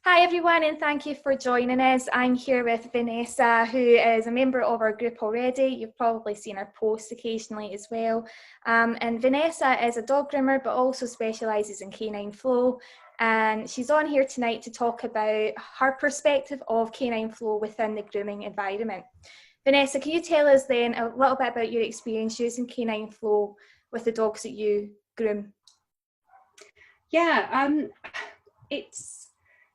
Hi everyone, and thank you for joining us. I'm here with Vanessa, who is a member of our group already. You've probably seen her posts occasionally as well. And Vanessa is a dog groomer, but also specialises in canine flow. And she's on here tonight to talk about her perspective of canine flow within the grooming environment. Vanessa, can you tell us then a little bit about your experience using canine flow with the dogs that you groom? Yeah, it's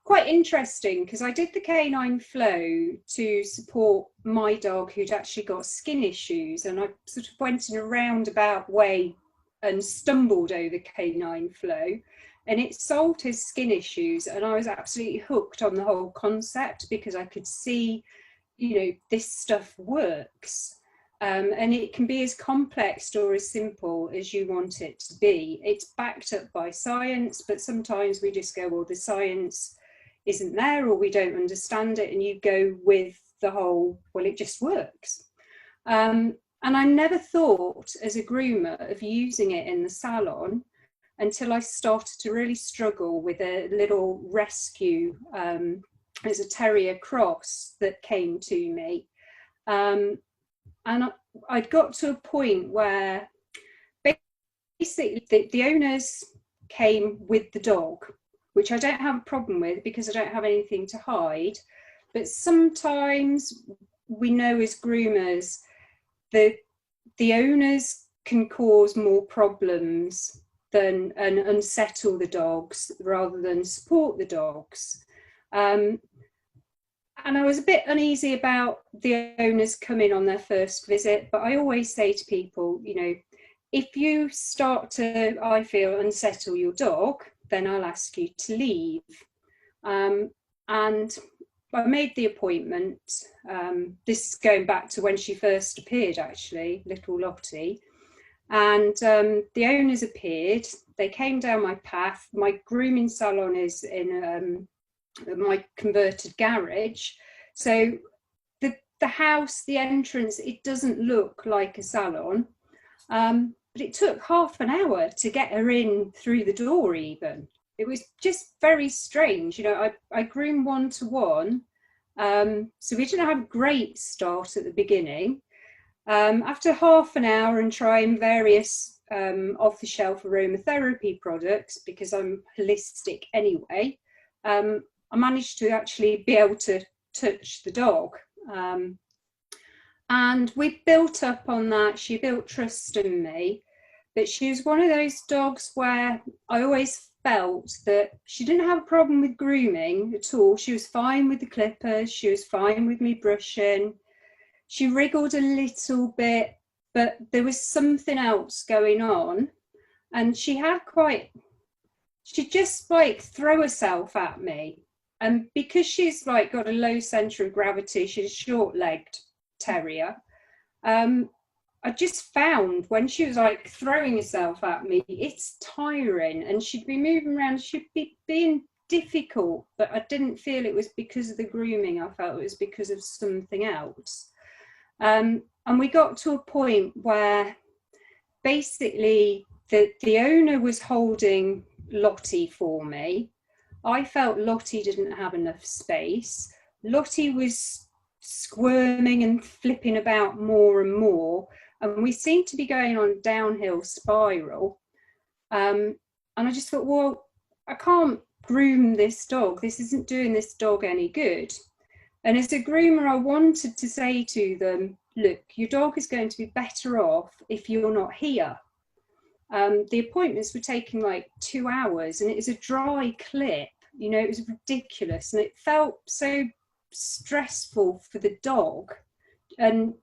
quite interesting because I did the canine flow to support my dog who'd actually got skin issues, and I sort of went in a roundabout way and stumbled over canine flow, and it solved his skin issues, and I was absolutely hooked on the whole concept because I could see, this stuff works. And it can be as complex or as simple as you want it to be. It's backed up by science, but sometimes we just go, well, the science isn't there, or we don't understand it, and you go with the whole, well, it just works. And I never thought as a groomer of using it in the salon until I started to really struggle with a little rescue. There's a terrier cross that came to me. And I'd got to a point where basically the owners came with the dog, which I don't have a problem with because I don't have anything to hide. But sometimes we know as groomers that the owners can cause more problems and unsettle the dogs rather than support the dogs. And I was a bit uneasy about the owners coming on their first visit, but I always say to people, if you start to, I feel, unsettle your dog, then I'll ask you to leave. And I made the appointment. This is going back to when she first appeared, actually, little Lottie. And the owners appeared. They came down my path. My grooming salon is in my converted garage, so the house, the entrance, it doesn't look like a salon, but it took half an hour to get her in through the door. Even it was just very strange. I groom one-to-one, so we didn't have a great start at the beginning. After half an hour and trying various off-the-shelf aromatherapy products, because I'm holistic anyway, I managed to actually be able to touch the dog. And we built up on that. She built trust in me. But she was one of those dogs where I always felt that she didn't have a problem with grooming at all. She was fine with the clippers. She was fine with me brushing. She wriggled a little bit, but there was something else going on. And she just throw herself at me. And because she's got a low centre of gravity, she's a short-legged terrier. I just found when she was throwing herself at me, it's tiring, and she'd be moving around, she'd be being difficult, but I didn't feel it was because of the grooming. I felt it was because of something else. And we got to a point where basically the owner was holding Lottie for me. I felt Lottie didn't have enough space. Lottie was squirming and flipping about more and more, and we seemed to be going on a downhill spiral. And I just thought, well, I can't groom this dog. This isn't doing this dog any good. And as a groomer, I wanted to say to them, look, your dog is going to be better off if you're not here. The appointments were taking 2 hours, and it was a dry clip. It was ridiculous, and it felt so stressful for the dog, and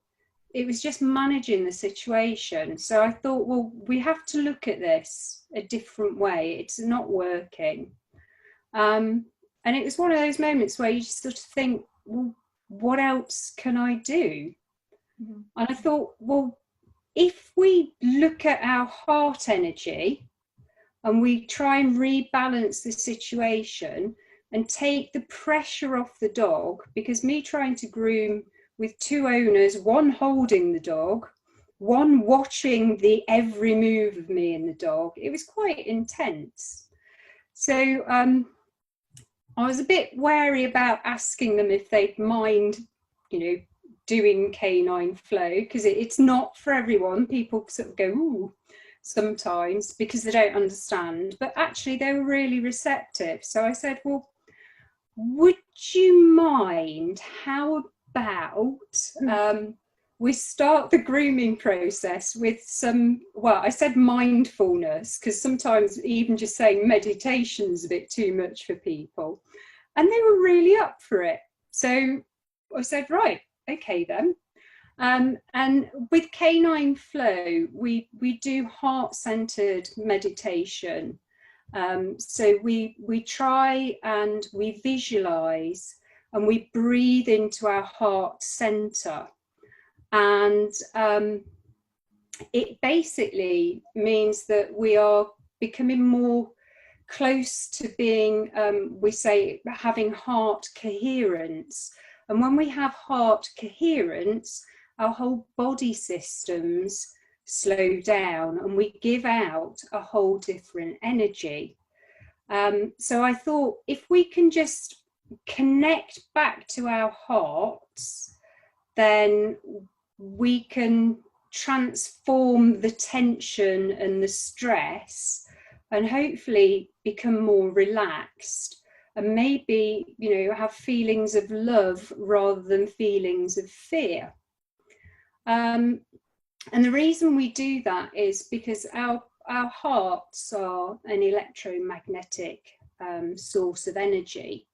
it was just managing the situation. So I thought, well, we have to look at this a different way. It's not working. And it was one of those moments where you just sort of think, well, what else can I do? Mm-hmm. And I thought, well, if we look at our heart energy and we try and rebalance the situation and take the pressure off the dog, because me trying to groom with two owners, one holding the dog, one watching the every move of me and the dog, it was quite intense. So I was a bit wary about asking them if they'd mind, doing canine flow, because it's not for everyone. People sort of go, ooh, sometimes, because they don't understand. But actually, they were really receptive. So I said, well, would you mind? How about we start the grooming process with some, well, I said mindfulness, because sometimes even just saying meditation is a bit too much for people. And they were really up for it. So I said, right, okay then. And with Canine Flow, we do heart-centered meditation. So we try and we visualize and we breathe into our heart center. And it basically means that we are becoming more close to being, we say, having heart coherence. And when we have heart coherence, our whole body systems slow down and we give out a whole different energy. So I thought, if we can just connect back to our hearts, then we can transform the tension and the stress and hopefully become more relaxed and maybe, have feelings of love rather than feelings of fear. And the reason we do that is because our hearts are an electromagnetic source of energy,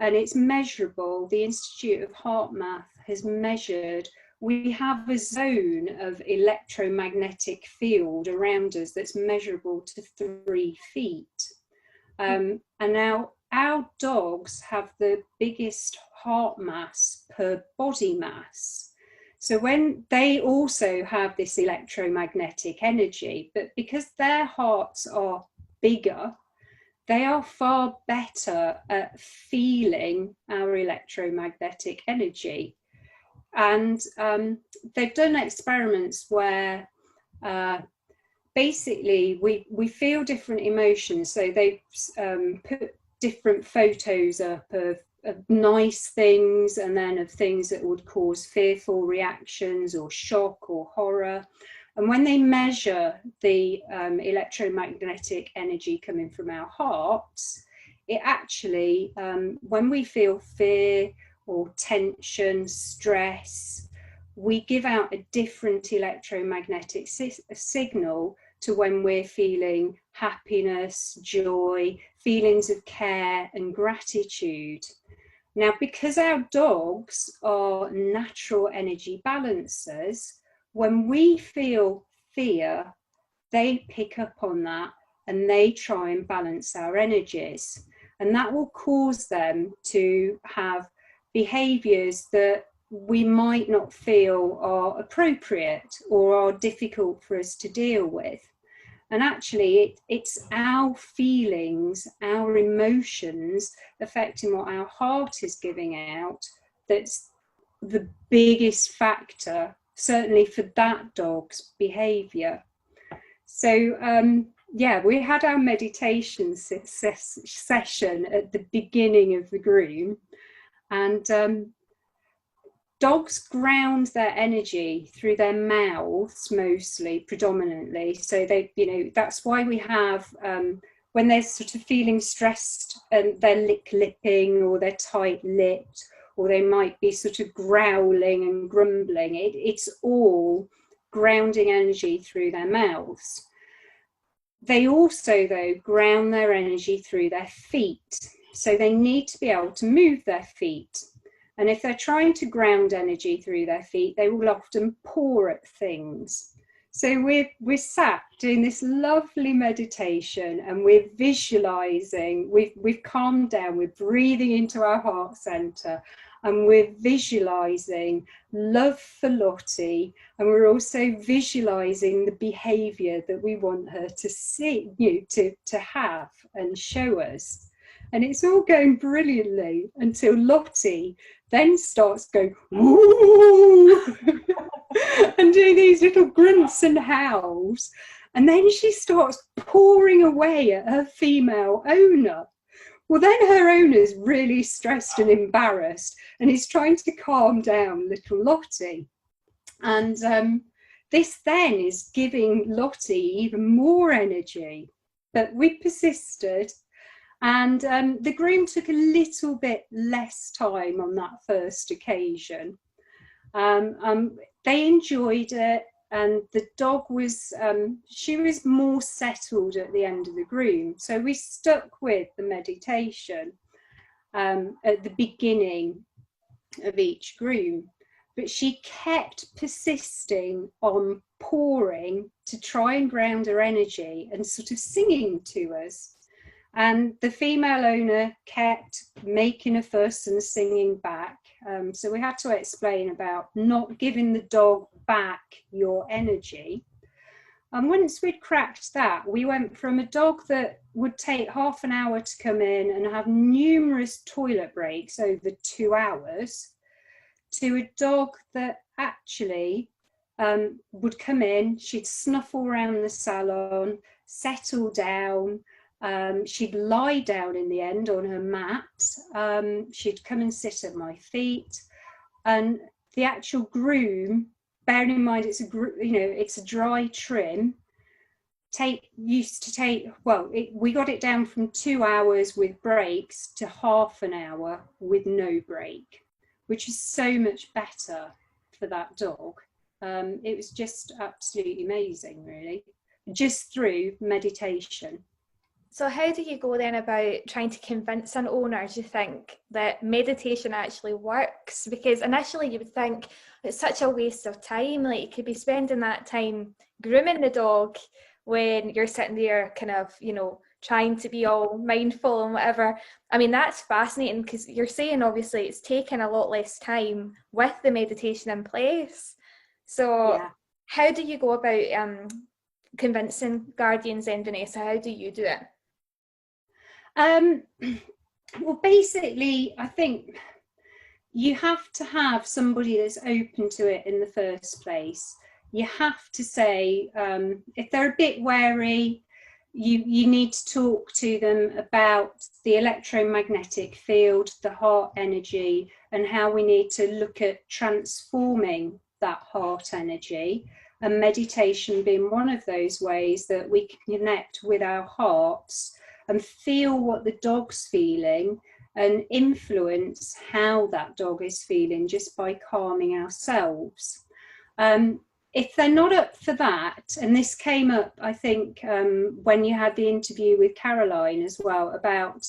and it's measurable. The Institute of Heart Math has measured, we have a zone of electromagnetic field around us that's measurable to 3 feet. And now our dogs have the biggest heart mass per body mass. So when they also have this electromagnetic energy, but because their hearts are bigger, they are far better at feeling our electromagnetic energy. And they've done experiments where basically we feel different emotions. So they've put different photos up of nice things and then of things that would cause fearful reactions or shock or horror. And when they measure the electromagnetic energy coming from our hearts, it actually, when we feel fear or tension, stress, we give out a different electromagnetic signal to when we're feeling happiness, joy, feelings of care and gratitude. Now, because our dogs are natural energy balancers, when we feel fear, they pick up on that and they try and balance our energies. And that will cause them to have behaviours that we might not feel are appropriate or are difficult for us to deal with. And actually, it's our feelings, our emotions affecting what our heart is giving out that's the biggest factor, certainly for that dog's behaviour. So, yeah, we had our meditation session at the beginning of the groom, and dogs ground their energy through their mouths mostly, predominantly. So they, that's why we have, when they're sort of feeling stressed and they're lipping or they're tight-lipped, or they might be sort of growling and grumbling, it's all grounding energy through their mouths. They also, though, ground their energy through their feet. So they need to be able to move their feet. And if they're trying to ground energy through their feet, they will often paw at things. So we're sat doing this lovely meditation and we're visualizing, we've calmed down, we're breathing into our heart center and we're visualizing love for Lottie, and we're also visualizing the behavior that we want her to see, to have and show us. And it's all going brilliantly until Lottie then starts going, ooh, and doing these little grunts and howls. And then she starts pawing away at her female owner, Well, then her owner's really stressed and embarrassed, and is trying to calm down little Lottie. And this then is giving Lottie even more energy. But we persisted, and the groom took a little bit less time on that first occasion. They enjoyed it, and the dog was, she was more settled at the end of the groom. So we stuck with the meditation at the beginning of each groom. But she kept persisting on pawing to try and ground her energy and sort of singing to us. And the female owner kept making a fuss and singing back. So we had to explain about not giving the dog back your energy. And once we'd cracked that, we went from a dog that would take half an hour to come in and have numerous toilet breaks over 2 hours to a dog that actually would come in, she'd snuffle around the salon, settle down, she'd lie down in the end on her mat, she'd come and sit at my feet, and the actual groom, bearing in mind it's a dry trim, we got it down from 2 hours with breaks to half an hour with no break, which is so much better for that dog. It was just absolutely amazing, really, just through meditation. So how do you go then about trying to convince an owner, do you think, that meditation actually works? Because initially you would think it's such a waste of time, like you could be spending that time grooming the dog when you're sitting there kind of, trying to be all mindful and whatever. I mean, that's fascinating, because you're saying obviously it's taken a lot less time with the meditation in place. So yeah. How do you go about convincing guardians then, Vanessa? How do you do it? Well, basically, I think you have to have somebody that's open to it in the first place. You have to say, if they're a bit wary, you need to talk to them about the electromagnetic field, the heart energy, and how we need to look at transforming that heart energy, and meditation being one of those ways that we can connect with our hearts and feel what the dog's feeling and influence how that dog is feeling just by calming ourselves. If they're not up for that, and this came up, I think, when you had the interview with Caroline as well, about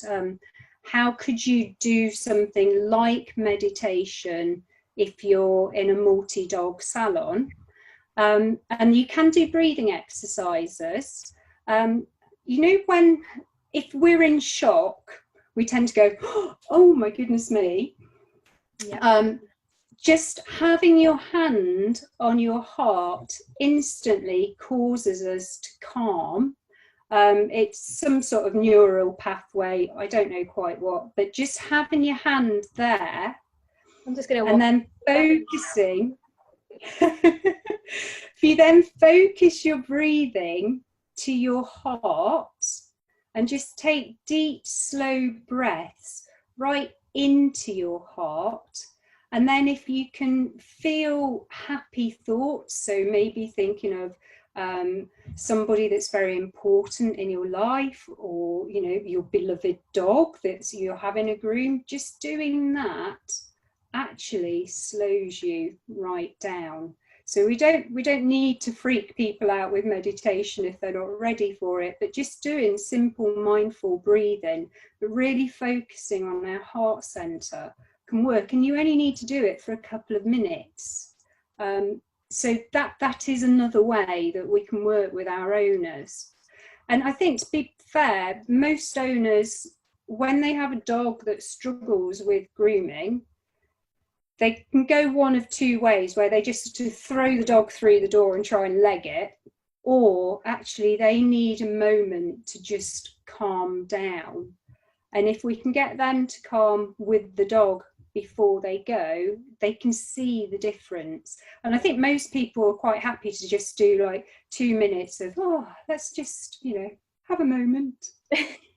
how could you do something like meditation if you're in a multi-dog salon, and you can do breathing exercises. If we're in shock, we tend to go, oh my goodness me. Yep. Just having your hand on your heart instantly causes us to calm. It's some sort of neural pathway, I don't know quite what, but just having your hand there, I'm just going to and then focusing. If you then focus your breathing to your heart and just take deep, slow breaths right into your heart. And then if you can feel happy thoughts, so maybe thinking of somebody that's very important in your life, or your beloved dog that you're having a groom, just doing that actually slows you right down. So we don't need to freak people out with meditation if they're not ready for it, but just doing simple mindful breathing, but really focusing on our heart center can work, and you only need to do it for a couple of minutes. So that is another way that we can work with our owners. And I think, to be fair, most owners, when they have a dog that struggles with grooming, they can go one of two ways, where they just sort of throw the dog through the door and try and leg it, or actually they need a moment to just calm down. And if we can get them to calm with the dog before they go, they can see the difference. And I think most people are quite happy to just do like 2 minutes of, let's just, have a moment.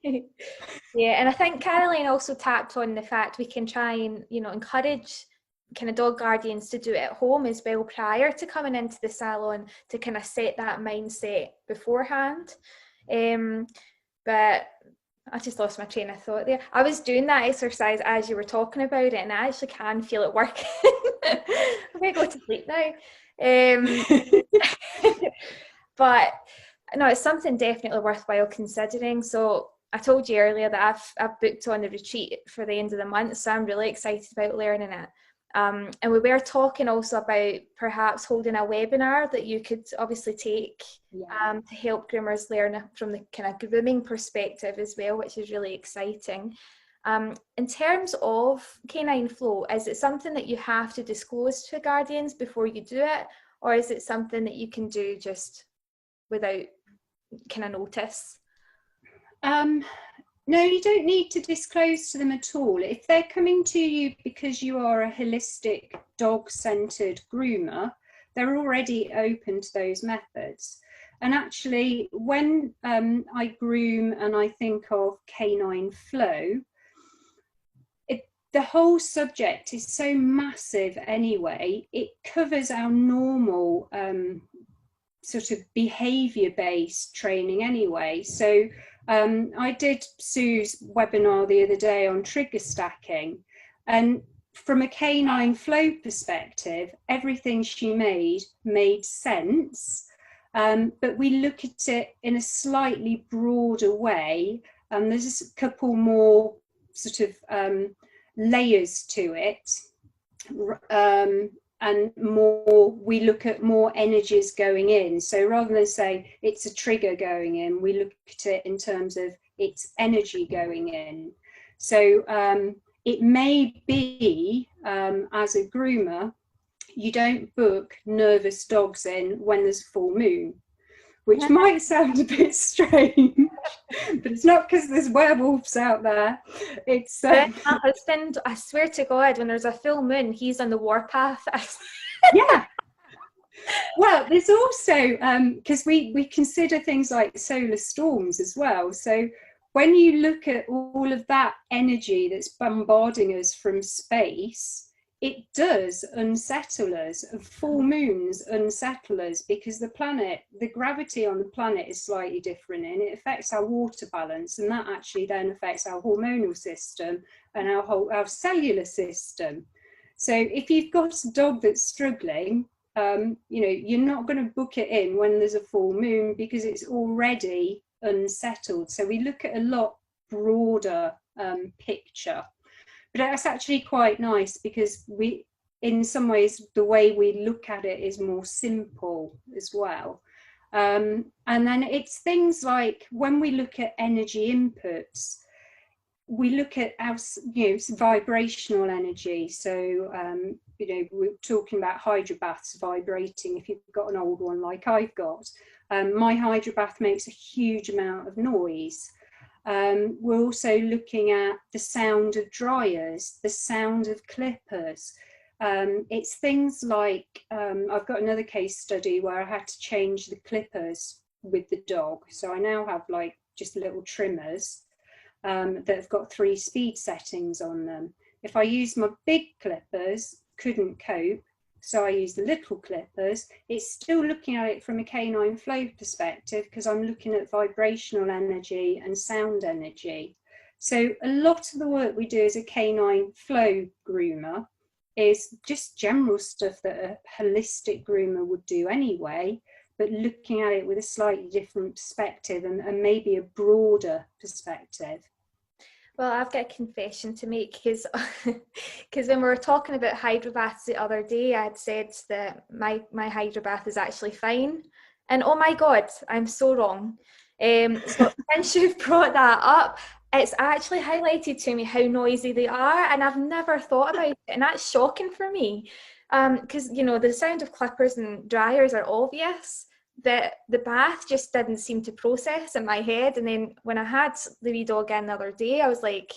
Yeah, and I think Caroline also tapped on the fact we can try and, encourage kind of dog guardians to do it at home as well prior to coming into the salon, to kind of set that mindset beforehand. But I just lost my train of thought there. I was doing that exercise as you were talking about it, and I actually can feel it working. I'm going to go to sleep now. But no, it's something definitely worthwhile considering. So I told you earlier that I've booked on the retreat for the end of the month, so I'm really excited about learning it. And we were talking also about perhaps holding a webinar that you could obviously take to help groomers learn from the kind of grooming perspective as well, which is really exciting. In terms of canine flow, is it something that you have to disclose to guardians before you do it, or is it something that you can do just without kind of notice? No, you don't need to disclose to them at all. If they're coming to you because you are a holistic dog-centered groomer, they're already open to those methods. And actually, when I groom and I think of canine flow, the whole subject is so massive anyway. It covers our normal sort of behavior-based training anyway. So I did Sue's webinar the other day on trigger stacking, and from a canine flow perspective, everything she made sense, but we look at it in a slightly broader way. There's a couple more sort of layers to it, and we look at more energies going in. So rather than say it's a trigger going in, we look at it in terms of its energy going in. So it may be, as a groomer, you don't book nervous dogs in when there's a full moon, which might sound a bit strange, but it's not because there's werewolves out there. It's my husband, I swear to God, when there's a full moon, he's on the warpath. Yeah. Well, there's also, because we consider things like solar storms as well. So when you look at all of that energy that's bombarding us from space, it does unsettle us. Full moons unsettle us because the gravity on the planet is slightly different, and it affects our water balance, and that actually then affects our hormonal system and our cellular system. So if you've got a dog that's struggling, you're not going to book it in when there's a full moon because it's already unsettled. So we look at a lot broader picture. But that's actually quite nice because in some ways, the way we look at it is more simple as well. And then it's things like when we look at energy inputs, we look at our, vibrational energy. So, we're talking about hydrobaths vibrating. If you've got an old one like I've got, my hydrobath makes a huge amount of noise. We're also looking at the sound of dryers, the sound of clippers. It's things like, I've got another case study where I had to change the clippers with the dog. So I now have like just little trimmers that have got 3 speed settings on them. If I use my big clippers, couldn't cope, so I use the little clippers. It's still looking at it from a canine flow perspective because I'm looking at vibrational energy and sound energy. So a lot of the work we do as a canine flow groomer is just general stuff that a holistic groomer would do anyway, but looking at it with a slightly different perspective and maybe a broader perspective. Well, I've got a confession to make because when we were talking about hydrobaths the other day, I had said that my hydrobath is actually fine. And oh my God, I'm so wrong. So since you've brought that up, it's actually highlighted to me how noisy they are. And I've never thought about it. And that's shocking for me. Because, the sound of clippers and dryers are obvious. The bath just didn't seem to process in my head. And then when I had the wee dog in the other day, I was like,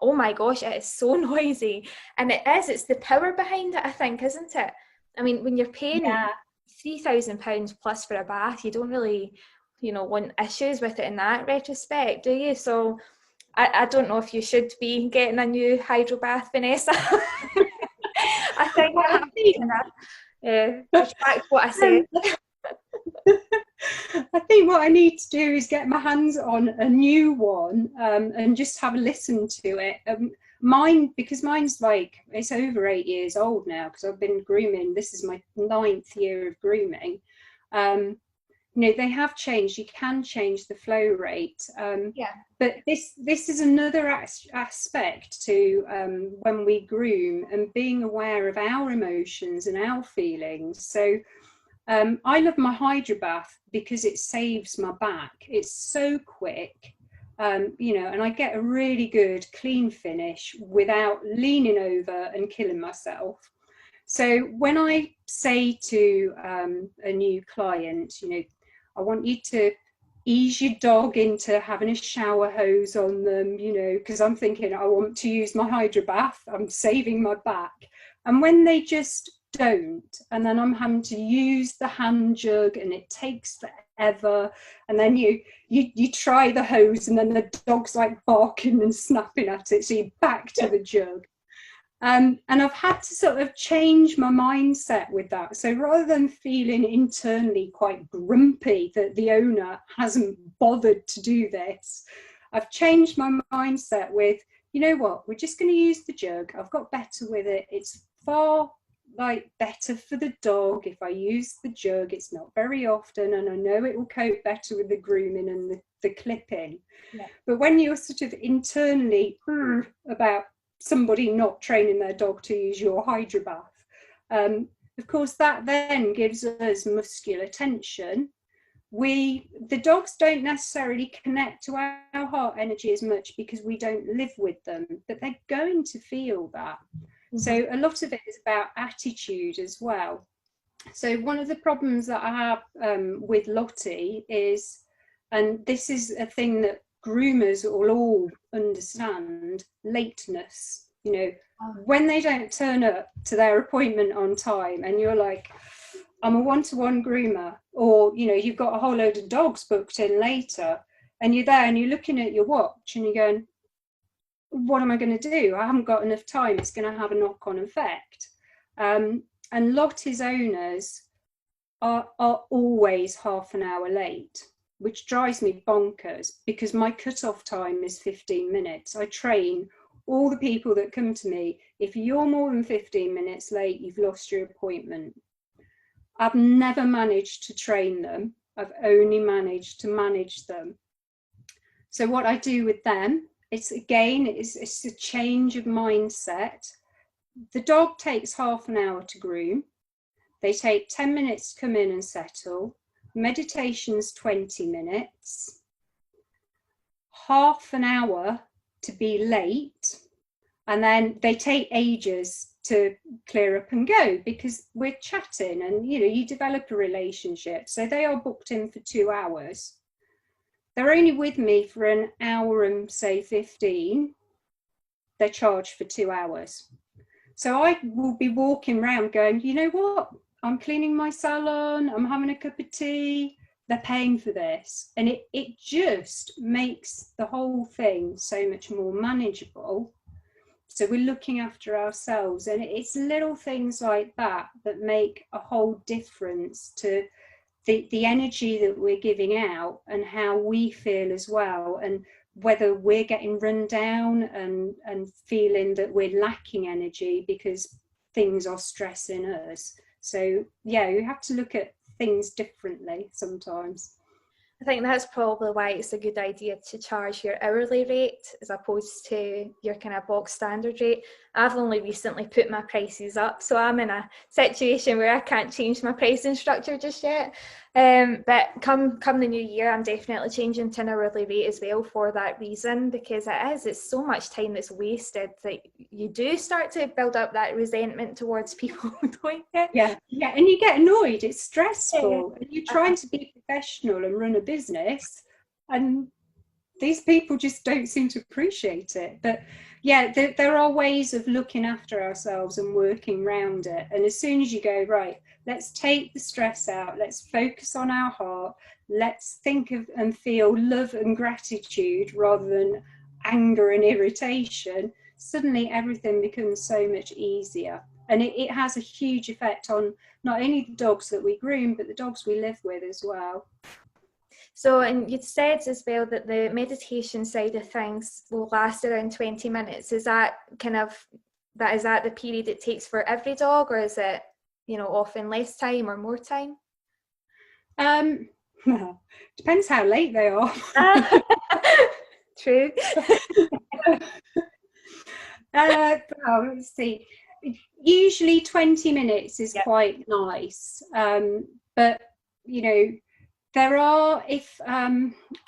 oh my gosh, it is so noisy. And it's the power behind it, I think, isn't it? I mean, when you're paying £3,000 plus for a bath, you don't really want issues with it in that retrospect, do you? So I don't know if you should be getting a new hydro bath, Vanessa. I think I have to retract what I said. I think what I need to do is get my hands on a new one and just have a listen to it. Because mine's like, it's over 8 years old now, because I've been grooming. This is my 9th year of grooming. They have changed. You can change the flow rate. But this is another aspect to when we groom, and being aware of our emotions and our feelings. So I love my hydro bath because it saves my back. It's so quick, and I get a really good clean finish without leaning over and killing myself. So when I say to a new client, I want you to ease your dog into having a shower hose on them, because I'm thinking I want to use my hydro bath, I'm saving my back. And when they just don't, and then I'm having to use the hand jug and it takes forever, and then you try the hose and then the dog's like barking and snapping at it, so you're back to the jug. And I've had to sort of change my mindset with that. So rather than feeling internally quite grumpy that the owner hasn't bothered to do this, I've changed my mindset with, you know what, we're just going to use the jug. I've got better with it. It's far better for the dog if I use the jug. It's not very often, and I know it will cope better with the grooming and the clipping. Yeah. But when you're sort of internally about somebody not training their dog to use your hydro bath, of course that then gives us muscular tension. The dogs don't necessarily connect to our heart energy as much because we don't live with them, but they're going to feel that. So a lot of it is about attitude as well. So one of the problems that I have with Lottie is, and this is a thing that groomers will all understand, lateness. When they don't turn up to their appointment on time and you're like, I'm a one-to-one groomer, or you've got a whole load of dogs booked in later, and you're there and you're looking at your watch and you're going, what am I going to do? I haven't got enough time. It's going to have a knock-on effect. And Lottie's owners are always half an hour late, which drives me bonkers because my cut-off time is 15 minutes. I train all the people that come to me. If you're more than 15 minutes late, you've lost your appointment. I've never managed to train them. I've only managed to manage them. So what I do with them, it's a change of mindset. The dog takes half an hour to groom. They take 10 minutes to come in and settle. Meditation's 20 minutes. Half an hour to be late. And then they take ages to clear up and go because we're chatting and, you develop a relationship. So they are booked in for 2 hours. They're only with me for an hour and say 15. They're charged for 2 hours. So I will be walking around going, you know what? I'm cleaning my salon. I'm having a cup of tea. They're paying for this. And it just makes the whole thing so much more manageable. So we're looking after ourselves. And it's little things like that that make a whole difference to the energy that we're giving out and how we feel as well, and whether we're getting run down and feeling that we're lacking energy because things are stressing us. So yeah, you have to look at things differently sometimes. I think that's probably why it's a good idea to charge your hourly rate as opposed to your kind of box standard rate. I've only recently put my prices up, so I'm in a situation where I can't change my pricing structure just yet. But come the new year, I'm definitely changing to an hourly rate as well for that reason, because it's so much time that's wasted that you do start to build up that resentment towards people, don't you? Yeah, and you get annoyed. It's stressful. And you're trying to be professional and run a business, and these people just don't seem to appreciate it. But yeah, there are ways of looking after ourselves and working around it. And as soon as you go, right, let's take the stress out, let's focus on our heart, let's think of and feel love and gratitude rather than anger and irritation, suddenly everything becomes so much easier. And it has a huge effect on not only the dogs that we groom, but the dogs we live with as well. So, and you said as well that the meditation side of things will last around 20 minutes. Is that is that the period it takes for every dog, or is it, often less time or more time? Well, depends how late they are. True. Let's see. Usually 20 minutes is quite nice, but there are,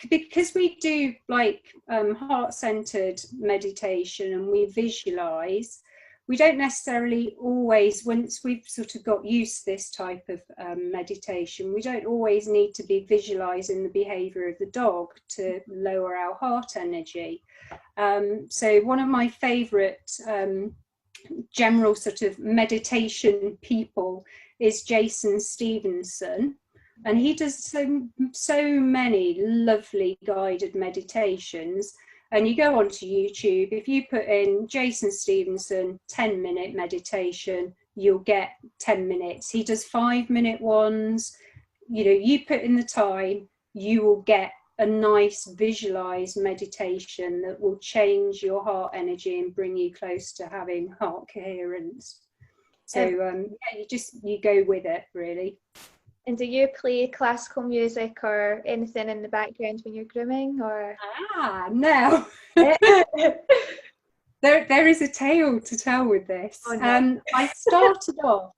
because we do like heart-centered meditation and we visualize, we don't necessarily always, once we've sort of got used to this type of meditation, we don't always need to be visualizing the behavior of the dog to lower our heart energy. So one of my favorite general sort of meditation people is Jason Stevenson, and he does so many lovely guided meditations. And you go onto YouTube, if you put in Jason Stevenson 10-minute meditation, you'll get 10 minutes. He does 5-minute ones. You put in the time, you will get a nice visualized meditation that will change your heart energy and bring you close to having heart coherence. So you go with it, really. And do you play classical music or anything in the background when you're grooming, or? No. There is a tale to tell with this. Oh, no. I started off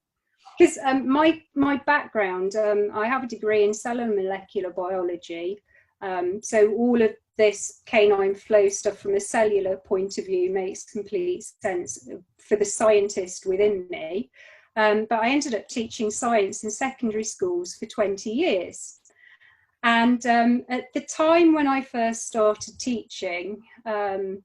because my background, I have a degree in cellular molecular biology. So all of this canine flow stuff from a cellular point of view makes complete sense for the scientist within me. But I ended up teaching science in secondary schools for 20 years. And at the time when I first started teaching, I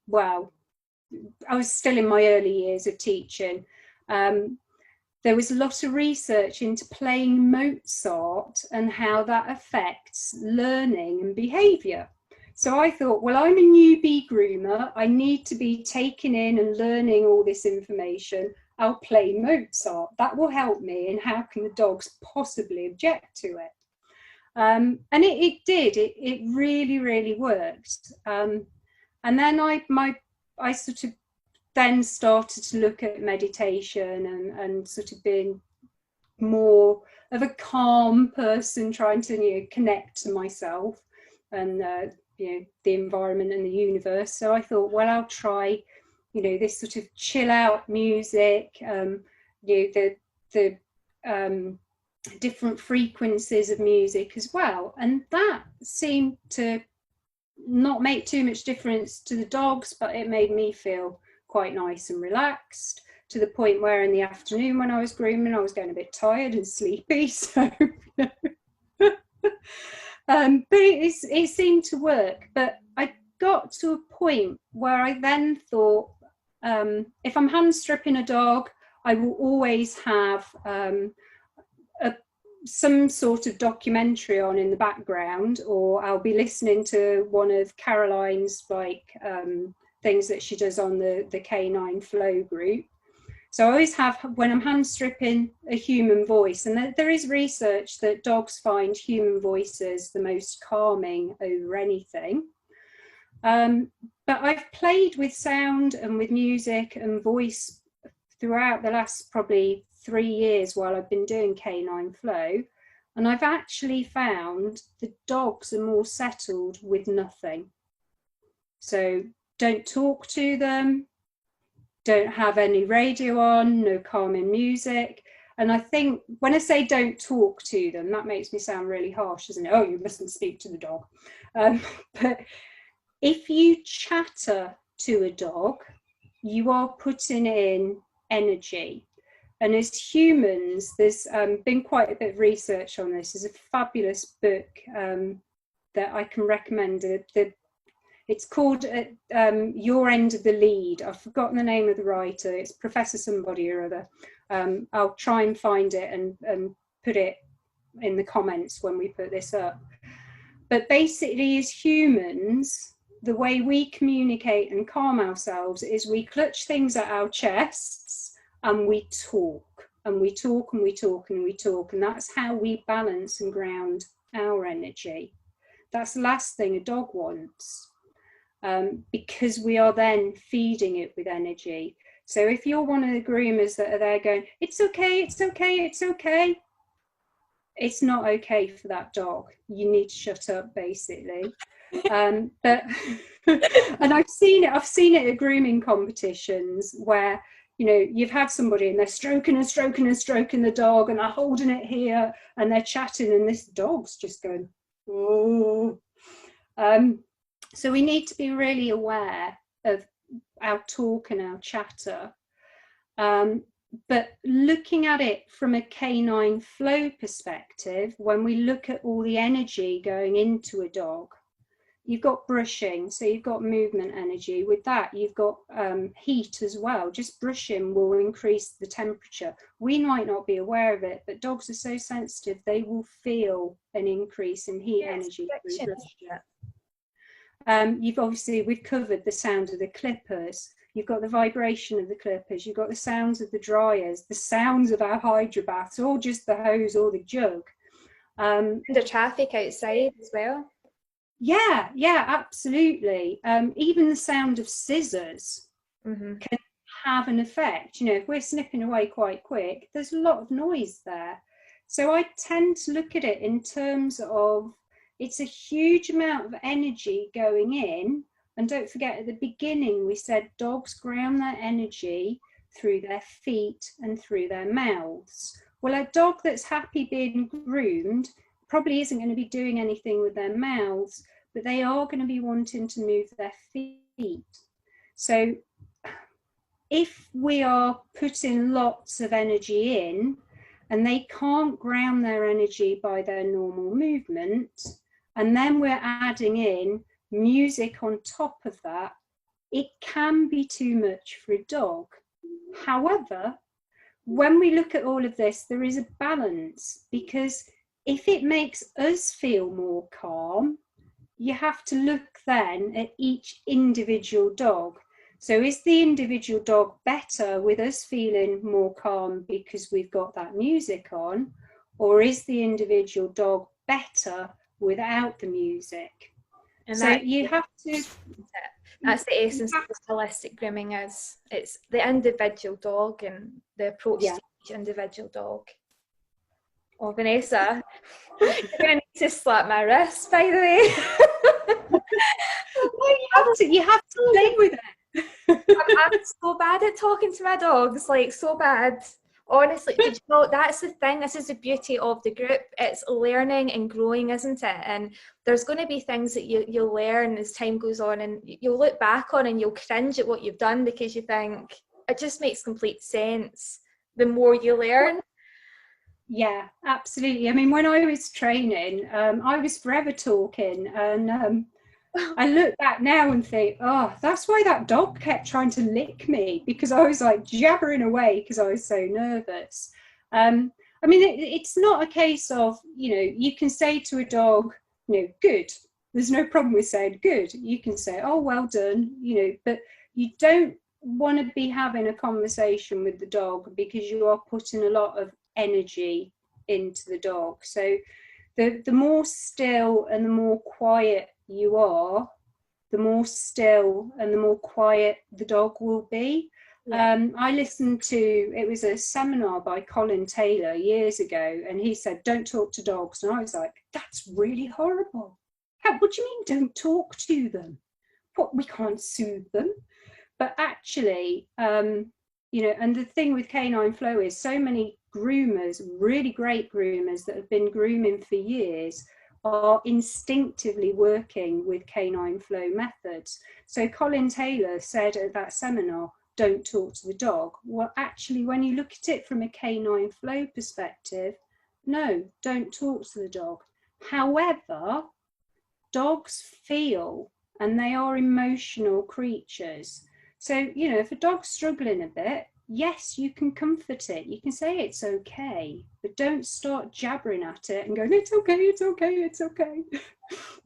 was still in my early years of teaching. There was a lot of research into playing Mozart and how that affects learning and behaviour. So I thought, well, I'm a newbie groomer. I need to be taking in and learning all this information. I'll play Mozart. That will help me. And how can the dogs possibly object to it? And it did. It really, really worked. And then I sort of then started to look at meditation and sort of being more of a calm person, trying to connect to myself and the environment and the universe. So I thought, well, I'll try this sort of chill out music, the different frequencies of music as well, and that seemed to not make too much difference to the dogs, but it made me feel quite nice and relaxed, to the point where in the afternoon when I was grooming, I was getting a bit tired and sleepy. So but it seemed to work. But I got to a point where I then thought, if I'm hand stripping a dog, I will always have some sort of documentary on in the background, or I'll be listening to one of Caroline's things that she does on the Canine Flow group. So I always have, when I'm hand stripping, a human voice, and there is research that dogs find human voices the most calming over anything. But I've played with sound and with music and voice throughout the last probably 3 years while I've been doing Canine Flow, and I've actually found the dogs are more settled with nothing. So don't talk to them, don't have any radio on, no calming music. And I think when I say don't talk to them, that makes me sound really harsh, doesn't it? Oh, you mustn't speak to the dog. But if you chatter to a dog, you are putting in energy. And as humans, there's been quite a bit of research on this. There's a fabulous book that I can recommend. It's called Your End of the Lead. I've forgotten the name of the writer. It's Professor somebody or other. I'll try and find it and put it in the comments when we put this up. But basically, as humans, the way we communicate and calm ourselves is we clutch things at our chests and we talk. And we talk and we talk and we talk. And that's how we balance and ground our energy. That's the last thing a dog wants, because we are then feeding it with energy. So if you're one of the groomers that are there going, it's okay, it's okay, it's okay, it's not okay for that dog. You need to shut up, basically. But and I've seen it at grooming competitions where, you know, you've had somebody and they're stroking and stroking and stroking the dog and they're holding it here and they're chatting and this dog's just going, oh. So we need to be really aware of our talk and our chatter. But looking at it from a canine flow perspective, when we look at all the energy going into a dog, you've got brushing, so you've got movement energy. With that, you've got heat as well. Just brushing will increase the temperature. We might not be aware of it, but dogs are so sensitive, they will feel an increase in heat energy through brushing. We've covered the sound of the clippers. You've got the vibration of the clippers. You've got the sounds of the dryers, the sounds of our hydrobaths, or just the hose or the jug. And the traffic outside as well. Yeah, absolutely. Even the sound of scissors can have an effect. You know, if we're snipping away quite quick, there's a lot of noise there. So I tend to look at it in terms of, it's a huge amount of energy going in. And don't forget, at the beginning, we said dogs ground their energy through their feet and through their mouths. Well, a dog that's happy being groomed probably isn't going to be doing anything with their mouths, but they are going to be wanting to move their feet. So if we are putting lots of energy in and they can't ground their energy by their normal movement, and then we're adding in music on top of that, it can be too much for a dog. However, when we look at all of this, there is a balance, because if it makes us feel more calm, you have to look then at each individual dog. So is the individual dog better with us feeling more calm because we've got that music on, or is the individual dog better without the music? And so you have to... That's the essence of holistic grooming, is it's the individual dog and the approach to each individual dog. Oh, Vanessa, you're going to need to slap my wrist, by the way. You have to play with it. I'm so bad at talking to my dogs, like so bad. Honestly, did you know, that's the thing. This is the beauty of the group. It's learning and growing, isn't it? And there's going to be things that you'll learn as time goes on, and you'll look back on and you'll cringe at what you've done because you think it just makes complete sense the more you learn. Yeah, absolutely. I mean, when I was training, I was forever talking, and I look back now and think, oh, that's why that dog kept trying to lick me, because I was like jabbering away because I was so nervous. I mean, it's not a case of, you know, you can say to a dog, you know, good. There's no problem with saying good. You can say, oh, well done, you know, but you don't want to be having a conversation with the dog because you are putting a lot of energy into the dog. So the more still and the more quiet you are, the more still and the more quiet the dog will be. I listened to, it was a seminar by Colin Taylor years ago, and he said, don't talk to dogs. And I was like, that's really horrible. What do you mean don't talk to them? What, we can't soothe them? But actually, you know, and the thing with Canine Flow is so many groomers, really great groomers that have been grooming for years, are instinctively working with Canine Flow methods. So Colin Taylor said at that seminar, don't talk to the dog. Well, actually, when you look at it from a Canine Flow perspective, no, don't talk to the dog. However, dogs feel, and they are emotional creatures. So, you know, if a dog's struggling a bit, yes, you can comfort it. You can say it's okay, but don't start jabbering at it and going, it's okay, it's okay, it's okay.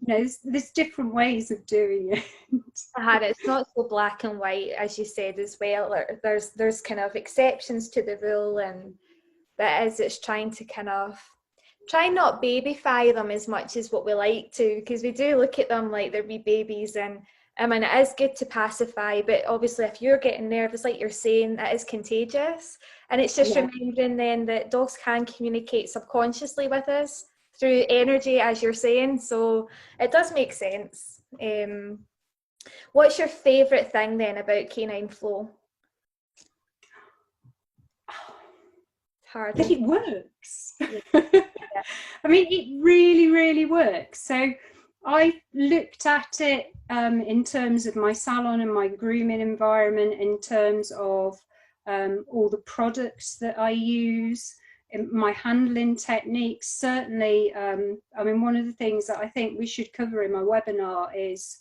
There's different ways of doing it. It's not so black and white, as you said as well. There's kind of exceptions to the rule, and it's trying to kind of try not babyfy them as much as what we like to, because we do look at them like they're wee babies, and I mean, it is good to pacify, but obviously if you're getting nervous, like you're saying, it is contagious. And it's just remembering then that dogs can communicate subconsciously with us through energy, as you're saying. So it does make sense. What's your favourite thing then about Canine Flow? That it works. I mean, it really, really works. So I looked at it in terms of my salon and my grooming environment, in terms of all the products that I use, my handling techniques. Certainly, I mean, one of the things that I think we should cover in my webinar is,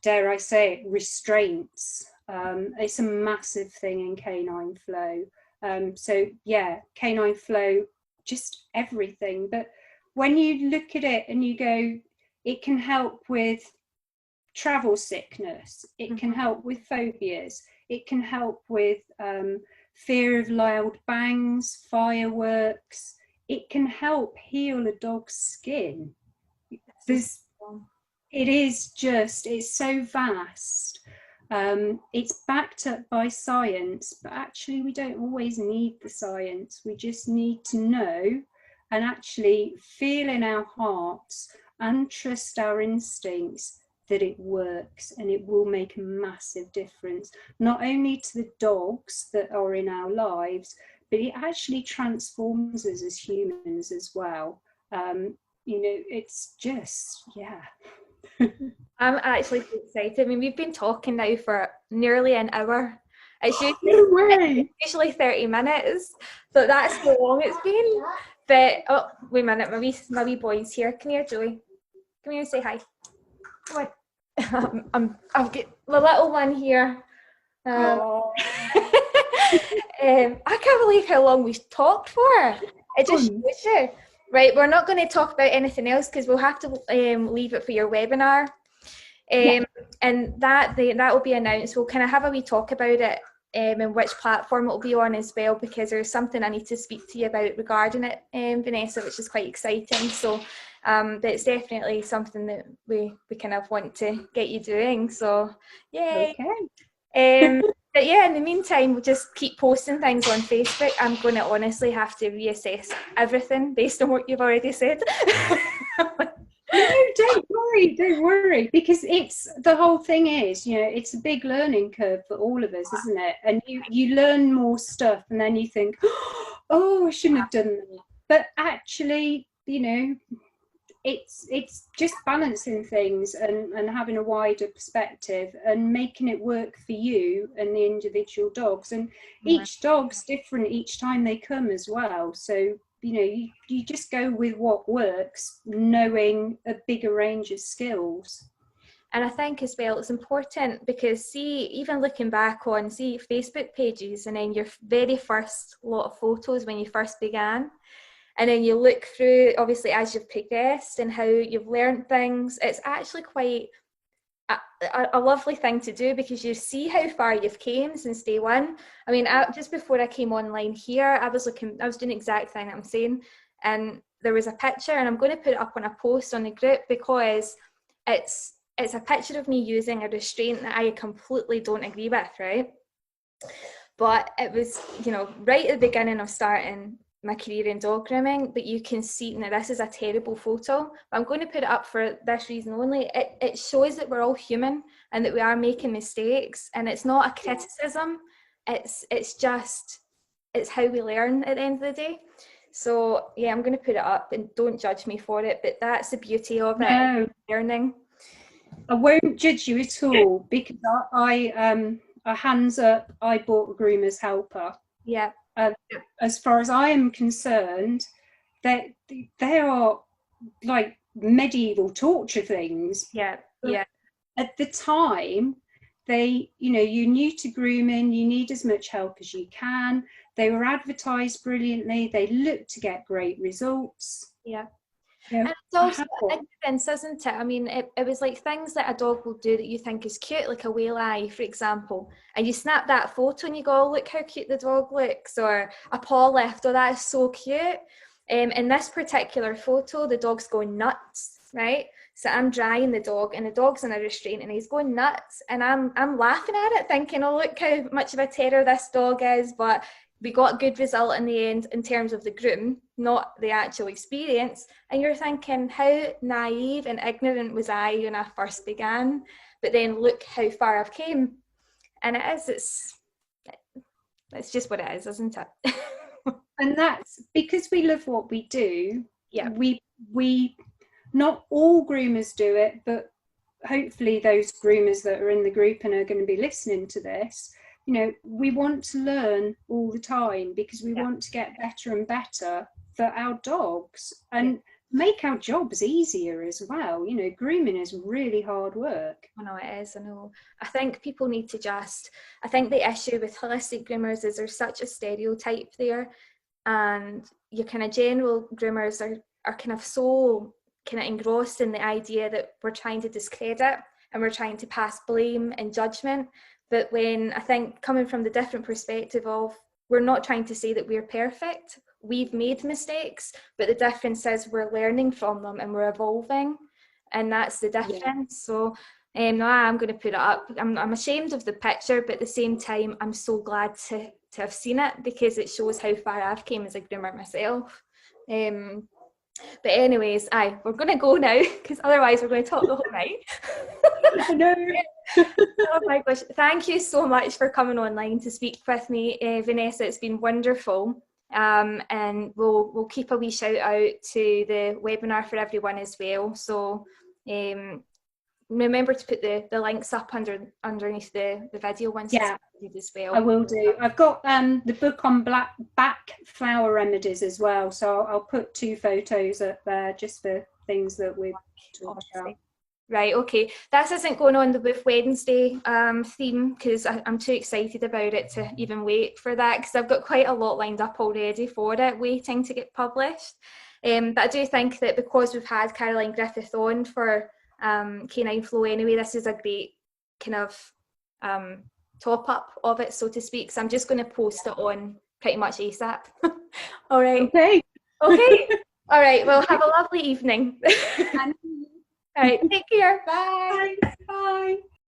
dare I say it, restraints. It's a massive thing in Canine Flow. So yeah, Canine Flow, just everything. But when you look at it and you go, it can help with travel sickness, it can help with phobias, it can help with fear of loud bangs, fireworks, it can help heal a dog's skin. It's so vast. It's backed up by science, but actually we don't always need the science. We just need to know and actually feel in our hearts and trust our instincts that it works, and it will make a massive difference, not only to the dogs that are in our lives, but it actually transforms us as humans as well. It's just, yeah. I'm actually so excited. I mean, we've been talking now for nearly an hour. It's usually 30 minutes, so that's how long it's been. But oh, wait a minute, my wee boy's here. Come here, Joey. Come here and say hi. Come on. I've got the little one here. I can't believe how long we've talked for. It just shows you. Right, we're not going to talk about anything else because we'll have to leave it for your webinar. And that will be announced. We'll kind of have a wee talk about it and which platform it will be on as well, because there's something I need to speak to you about regarding it, Vanessa, which is quite exciting. So but it's definitely something that we kind of want to get you doing. So yay. Okay. But yeah, in the meantime, we'll just keep posting things on Facebook. I'm going to honestly have to reassess everything based on what you've already said. No, don't worry, because the whole thing is, it's a big learning curve for all of us, isn't it? And you learn more stuff, and then you think, oh, I shouldn't have done that. But actually, it's just balancing things and having a wider perspective and making it work for you and the individual dogs. And each dog's different each time they come as well. So, you just go with what works, knowing a bigger range of skills. And I think as well, it's important because even looking back on, Facebook pages and then your very first lot of photos when you first began, and then you look through, obviously, as you've progressed and how you've learned things, it's actually quite a lovely thing to do, because you see how far you've came since day one. I mean, just before I came online here, I was doing the exact thing that I'm saying, and there was a picture, and I'm going to put it up on a post on the group, because it's a picture of me using a restraint that I completely don't agree with, right? But it was, right at the beginning of starting my career in dog grooming, but you can see now this is a terrible photo, but I'm going to put it up for this reason only. It shows that we're all human and that we are making mistakes, and it's not a criticism, it's how we learn at the end of the day. So yeah, I'm going to put it up, and don't judge me for it, but that's the beauty of it. Learning. I won't judge you at all, because I hands up, I bought a groomer's helper. Yeah. As far as I am concerned, that they are like medieval torture things. Yeah. At the time, They, you know, you're new to grooming, you need as much help as you can. They were advertised brilliantly. They look to get great results. Yeah. You know, And it's also ignorance, isn't it? I mean, it was like things that a dog will do that you think is cute, like a whale eye, for example, and you snap that photo and you go, oh, look how cute the dog looks, or a paw lift, oh, that is so cute. In this particular photo, the dog's going nuts, right? So I'm drying the dog, and the dog's in a restraint, and he's going nuts, and I'm laughing at it, thinking, oh, look how much of a terror this dog is, but we got a good result in the end in terms of the groom, not the actual experience. And you're thinking, how naive and ignorant was I when I first began? But then look how far I've came. And it's just what it is, isn't it? And that's because we love what we do. Yeah. We not all groomers do it, but hopefully those groomers that are in the group and are going to be listening to this, you know, we want to learn all the time because we want to get better and better for our dogs and make our jobs easier as well. You know, grooming is really hard work. I know it is, I know. I think people need to I think the issue with holistic groomers is there's such a stereotype there, and your kind of general groomers are kind of so kind of engrossed in the idea that we're trying to discredit and we're trying to pass blame and judgment. But when I think coming from the different perspective of, we're not trying to say that we're perfect, we've made mistakes, but the difference is we're learning from them and we're evolving, and that's the difference. Yeah. So no, I'm going to put it up. I'm ashamed of the picture, but at the same time, I'm so glad to have seen it because it shows how far I've came as a groomer myself. But anyways, we're going to go now because otherwise we're going to talk the whole night. I know. Oh my gosh, thank you so much for coming online to speak with me, Vanessa. It's been wonderful. And we'll keep a wee shout out to the webinar for everyone as well. So remember to put the links up underneath the video once it's uploaded as well. I will do. I've got the book on back flower remedies as well, so I'll put 2 photos up there just for things that we've talked about. Right, okay. This isn't going on the Woof Wednesday theme because I'm too excited about it to even wait for that, because I've got quite a lot lined up already for it, waiting to get published. But I do think that because we've had Caroline Griffith on for Canine Flow anyway, this is a great kind of top up of it, so to speak. So I'm just going to post it on pretty much ASAP. All right. Okay. Okay. All right. Well, have a lovely evening. All right, take care. Bye. Bye. Bye.